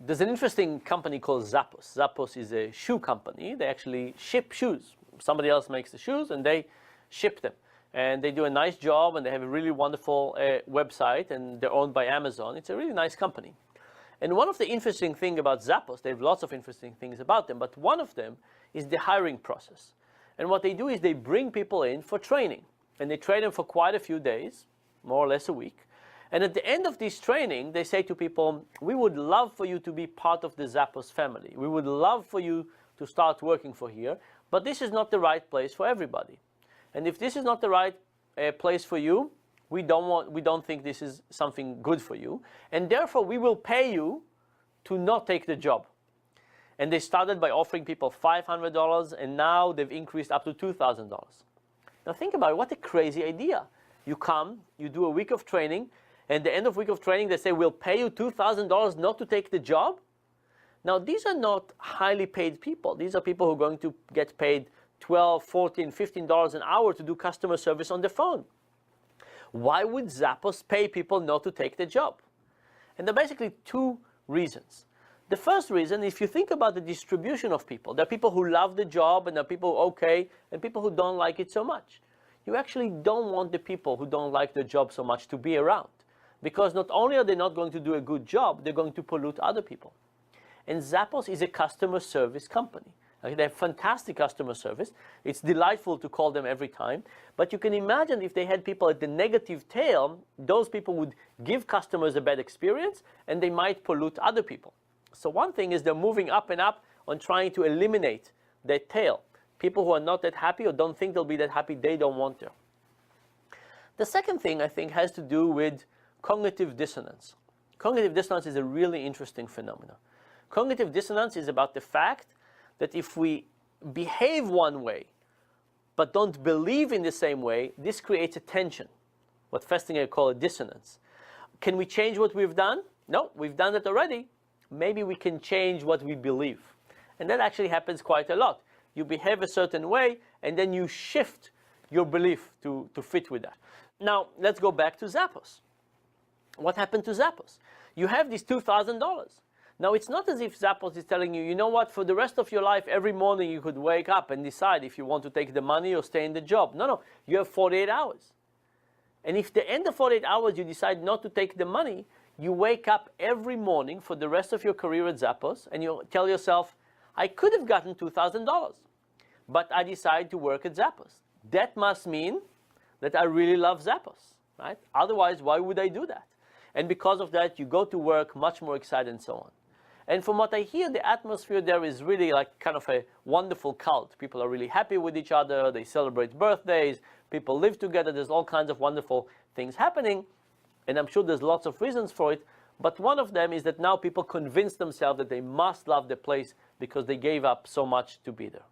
There's an interesting company called Zappos. Zappos is a shoe company. They actually ship shoes. Somebody else makes the shoes and they ship them. And they do a nice job and they have a really wonderful website, and they're owned by Amazon. It's a really nice company. And one of the interesting things about Zappos, they have lots of interesting things about them, but one of them is the hiring process. And what they do is they bring people in for training. And they train them for quite a few days, more or less a week. And at the end of this training, they say to people, we would love for you to be part of the Zappos family. We would love for you to start working for here, but this is not the right place for everybody. And if this is not the right place for you, we don't think this is something good for you. And therefore, we will pay you to not take the job. And they started by offering people $500, and now they've increased up to $2,000. Now think about it, what a crazy idea. You come, you do a week of training, and at the end of week of training, they say, we'll pay you $2,000 not to take the job. Now, these are not highly paid people. These are people who are going to get paid $12, $14, $15 an hour to do customer service on the phone. Why would Zappos pay people not to take the job? And there are basically two reasons. The first reason, if you think about the distribution of people, there are people who love the job and there are people okay, and people who don't like it so much. You actually don't want the people who don't like the job so much to be around. Because not only are they not going to do a good job, they're going to pollute other people. And Zappos is a customer service company. Okay, they have fantastic customer service. It's delightful to call them every time. But you can imagine if they had people at the negative tail, those people would give customers a bad experience and they might pollute other people. So one thing is they're moving up and up on trying to eliminate that tail. People who are not that happy or don't think they'll be that happy, they don't want to. The second thing, I think, has to do with cognitive dissonance. Cognitive dissonance is a really interesting phenomenon. Cognitive dissonance is about the fact that if we behave one way but don't believe in the same way, this creates a tension, what Festinger call a dissonance. Can we change what we've done? No, we've done it already. Maybe we can change what we believe. And that actually happens quite a lot. You behave a certain way and then you shift your belief to fit with that. Now, let's go back to Zappos. What happened to Zappos? You have this $2,000. Now, it's not as if Zappos is telling you, you know what, for the rest of your life, every morning you could wake up and decide if you want to take the money or stay in the job. No, you have 48 hours. And if at the end of 48 hours you decide not to take the money, you wake up every morning for the rest of your career at Zappos and you tell yourself, I could have gotten $2,000, but I decided to work at Zappos. That must mean that I really love Zappos, right? Otherwise, why would I do that? And because of that, you go to work much more excited and so on. And from what I hear, the atmosphere there is really like kind of a wonderful cult. People are really happy with each other. They celebrate birthdays. People live together. There's all kinds of wonderful things happening. And I'm sure there's lots of reasons for it. But one of them is that now people convince themselves that they must love the place because they gave up so much to be there.